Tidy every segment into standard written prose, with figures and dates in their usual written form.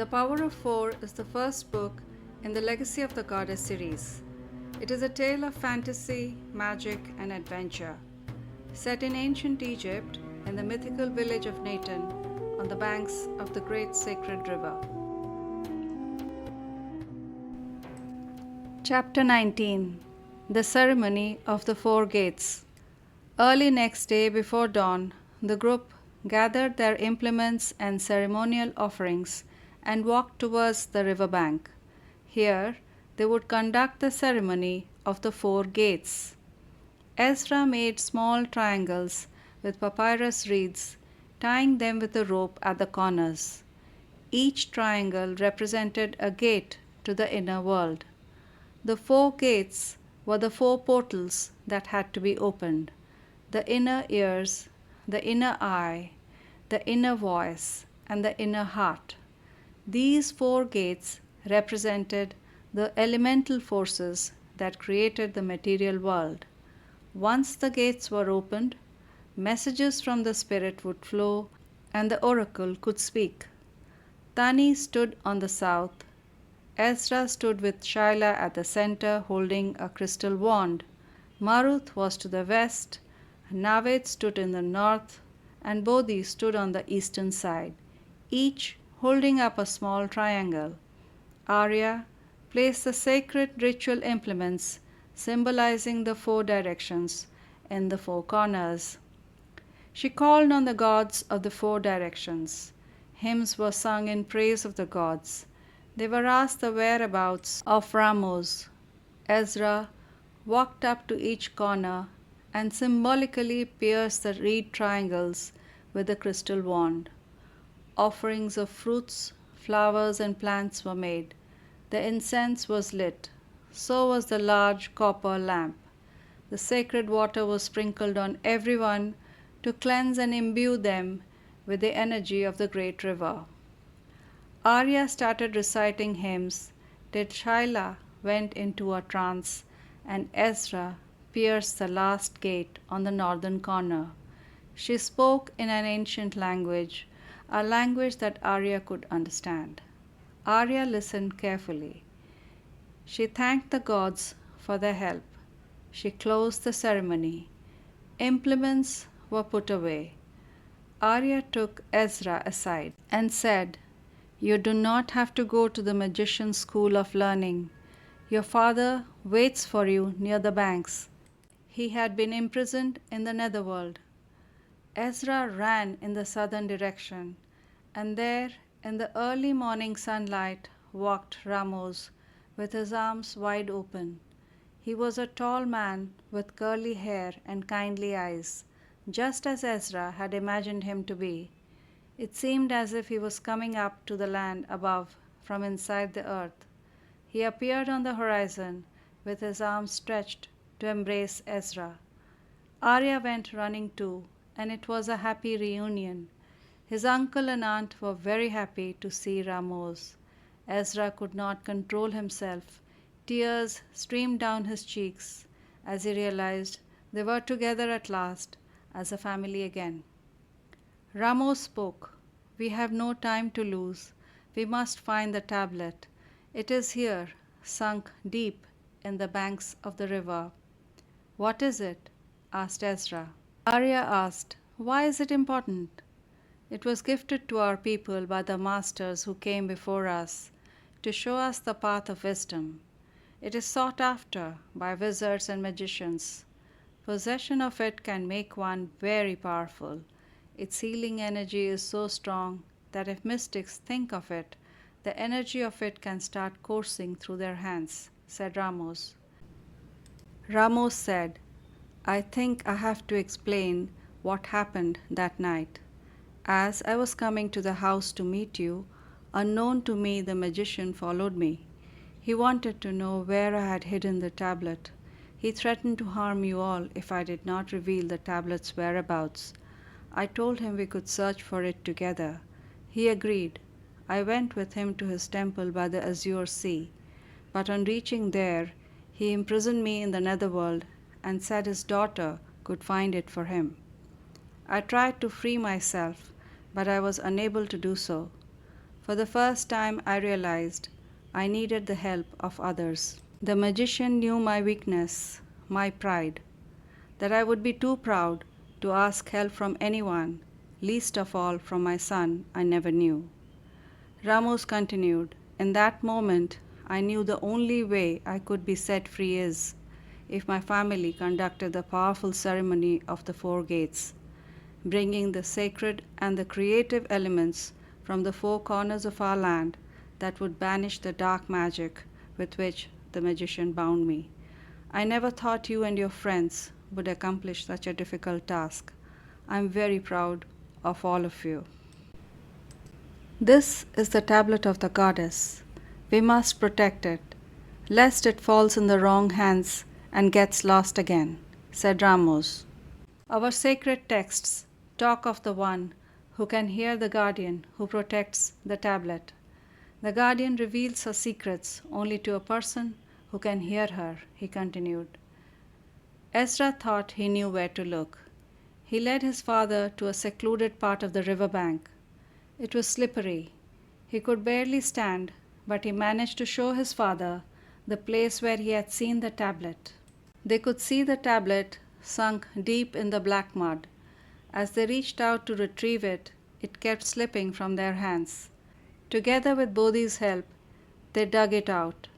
The Power of Four is the first book in the Legacy of the Goddess series. It is a tale of fantasy, magic, and adventure, set in ancient Egypt in the mythical village of Neten on the banks of the great sacred river. Chapter 19. The Ceremony of the Four Gates. Early next day before dawn, the group gathered their implements and ceremonial offerings and walked towards the river bank. Here, they would conduct the ceremony of the four gates. Ezra made small triangles with papyrus reeds, tying them with a rope at the corners. Each triangle represented a gate to the inner world. The four gates were the four portals that had to be opened: the inner ears, the inner eye, the inner voice, and the inner heart. These four gates represented the elemental forces that created the material world. Once the gates were opened, messages from the spirit would flow and the oracle could speak. Tani stood on the south. Ezra stood with Shaila at the center holding a crystal wand. Maruth was to the west, Naved stood in the north, and Bodhi stood on the eastern side, each holding up a small triangle. Arya placed the sacred ritual implements symbolizing the four directions in the four corners. She called on the gods of the four directions. Hymns were sung in praise of the gods. They were asked the whereabouts of Ramos. Ezra walked up to each corner and symbolically pierced the reed triangles with the crystal wand. Offerings of fruits, flowers, and plants were made. The incense was lit. So was the large copper lamp. The sacred water was sprinkled on everyone to cleanse and imbue them with the energy of the great river. Arya started reciting hymns till Shaila went into a trance and Ezra pierced the last gate on the northern corner. She spoke in an ancient language, a language that Arya could understand. Arya listened carefully. She thanked the gods for their help. She closed the ceremony. Implements were put away. Arya took Ezra aside and said, "You do not have to go to the magician's school of learning. Your father waits for you near the banks. He had been imprisoned in the netherworld." Ezra ran in the southern direction, and there, in the early morning sunlight, walked Ramos with his arms wide open. He was a tall man with curly hair and kindly eyes, just as Ezra had imagined him to be. It seemed as if he was coming up to the land above from inside the earth. He appeared on the horizon with his arms stretched to embrace Ezra. Arya went running too, and it was a happy reunion. His uncle and aunt were very happy to see Ramos. Ezra could not control himself. Tears streamed down his cheeks as he realized they were together at last as a family again. Ramos spoke. "We have no time to lose. We must find the tablet. It is here, sunk deep in the banks of the river." "What is it?" asked Ezra. Arya asked, "Why is it important?" "It was gifted to our people by the masters who came before us to show us the path of wisdom. It is sought after by wizards and magicians. Possession of it can make one very powerful. Its healing energy is so strong that if mystics think of it, the energy of it can start coursing through their hands," said Ramos. Ramos said, "I think I have to explain what happened that night. As I was coming to the house to meet you, unknown to me the magician followed me. He wanted to know where I had hidden the tablet. He threatened to harm you all if I did not reveal the tablet's whereabouts. I told him we could search for it together. He agreed. I went with him to his temple by the Azure Sea, but on reaching there, he imprisoned me in the netherworld and said his daughter could find it for him. I tried to free myself, but I was unable to do so. For the first time, I realized I needed the help of others. The magician knew my weakness, my pride, that I would be too proud to ask help from anyone, least of all from my son I never knew. Ramos continued, "In that moment, I knew the only way I could be set free is if my family conducted the powerful ceremony of the four gates, bringing the sacred and the creative elements from the four corners of our land that would banish the dark magic with which the magician bound me. I never thought you and your friends would accomplish such a difficult task. I am very proud of all of you." This is the tablet of the goddess. We must protect it, lest it falls in the wrong hands and gets lost again, said Ramos. Our sacred texts talk of the one who can hear the guardian who protects the tablet. The guardian reveals her secrets only to a person who can hear her, he continued. Ezra thought he knew where to look. He led his father to a secluded part of the river bank. It was slippery. He could barely stand, but he managed to show his father the place where he had seen the tablet. They could see the tablet sunk deep in the black mud. As they reached out to retrieve it, it kept slipping from their hands. Together with Bodhi's help, they dug it out.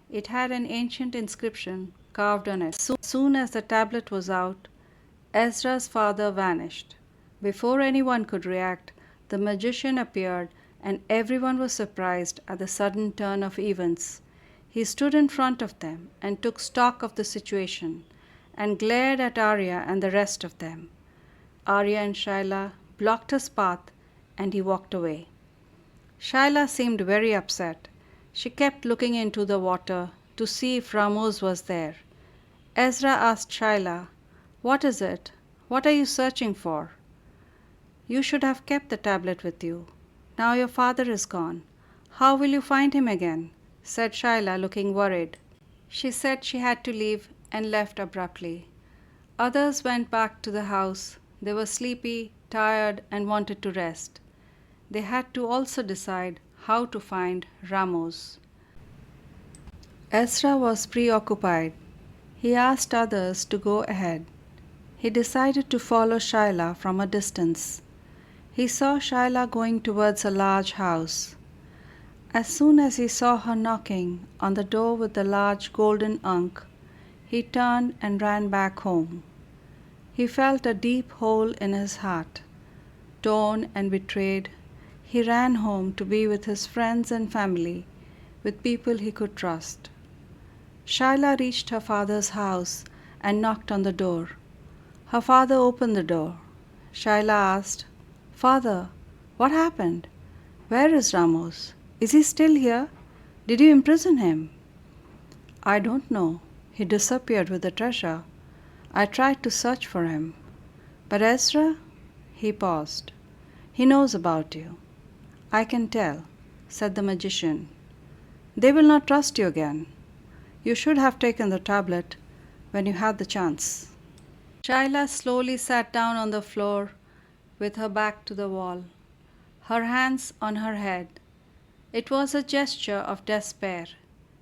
It had an ancient inscription carved on it. Soon as the tablet was out, Ezra's father vanished. Before anyone could react, the magician appeared, and everyone was surprised at the sudden turn of events. He stood in front of them and took stock of the situation, and glared at Arya and the rest of them. Arya and Shaila blocked his path, and he walked away. Shaila seemed very upset. She kept looking into the water to see if Ramos was there. Ezra asked Shaila, "What is it? What are you searching for?" "You should have kept the tablet with you. Now your father is gone. How will you find him again?" said Shaila, looking worried. She said she had to leave and left abruptly. Others went back to the house. They were sleepy, tired, and wanted to rest. They had to also decide how to find Ramos. Ezra was preoccupied. He asked others to go ahead. He decided to follow Shaila from a distance. He saw Shaila going towards a large house. As soon as he saw her knocking on the door with the large golden ankh, he turned and ran back home. He felt a deep hole in his heart. Torn and betrayed, he ran home to be with his friends and family, with people he could trust. Shaila reached her father's house and knocked on the door. Her father opened the door. Shaila asked, "Father, what happened? Where is Ramos? Is he still here? Did you imprison him?" "I don't know. He disappeared with the treasure. I tried to search for him. But Ezra?" He paused. "He knows about you." "I can tell," said the magician. "They will not trust you again. You should have taken the tablet when you had the chance." Shaila slowly sat down on the floor with her back to the wall, her hands on her head. It was a gesture of despair.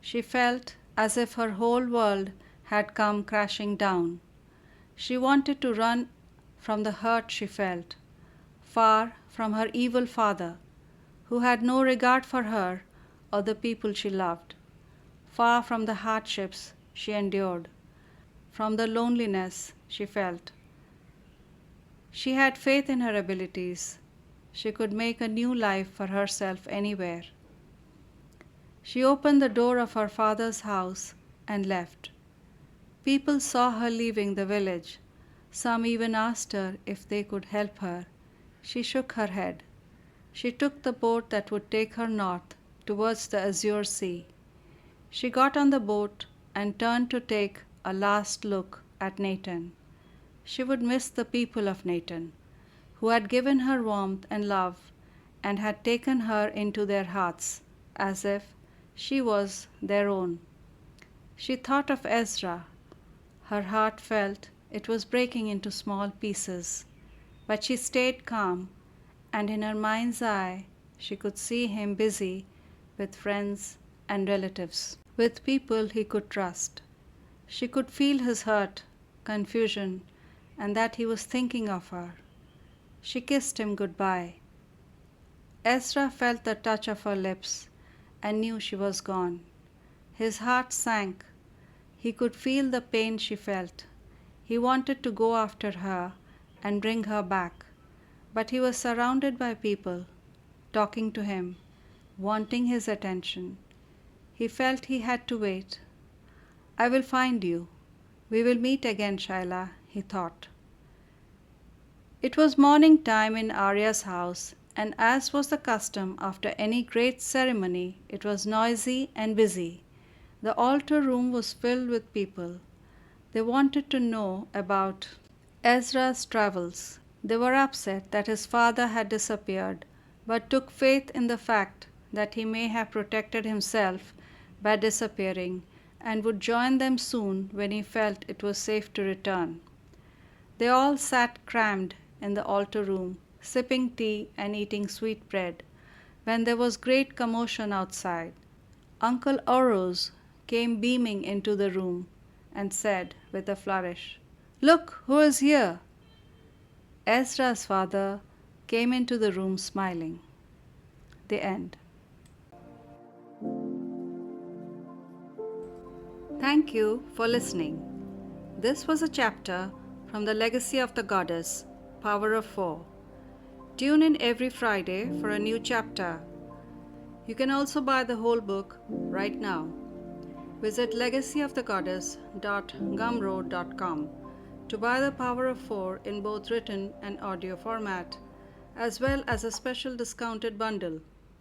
She felt as if her whole world had come crashing down. She wanted to run from the hurt she felt, far from her evil father, who had no regard for her or the people she loved, far from the hardships she endured, from the loneliness she felt. She had faith in her abilities. She could make a new life for herself anywhere. She opened the door of her father's house and left. People saw her leaving the village. Some even asked her if they could help her. She shook her head. She took the boat that would take her north towards the azure sea. She got on the boat and turned to take a last look at Neten. She would miss the people of Neten, who had given her warmth and love and had taken her into their hearts as if she was their own. She thought of Ezra. Her heart felt it was breaking into small pieces, but she stayed calm, and in her mind's eye she could see him busy with friends and relatives, with people he could trust. She could feel his hurt, confusion, and that he was thinking of her. She kissed him goodbye. Ezra felt the touch of her lips and knew she was gone. His heart sank. He could feel the pain she felt. He wanted to go after her and bring her back, but he was surrounded by people, talking to him, wanting his attention. He felt he had to wait. I will find you. We will meet again, Shaila, he thought. It was morning time in Arya's house, and as was the custom after any great ceremony, it was noisy and busy. The altar room was filled with people. They wanted to know about Ezra's travels. They were upset that his father had disappeared, but took faith in the fact that he may have protected himself by disappearing and would join them soon when he felt it was safe to return. They all sat crammed in the altar room, sipping tea and eating sweet bread, when there was great commotion outside. Uncle Oros came beaming into the room and said with a flourish, "Look, who is here?" Ezra's father came into the room smiling. The end. Thank you for listening. This was a chapter from The Legacy of the Goddess, Power of Four. Tune in every Friday for a new chapter. You can also buy the whole book right now. Visit legacyofthegoddess.gumroad.com to buy The Power of Four in both written and audio format, as well as a special discounted bundle.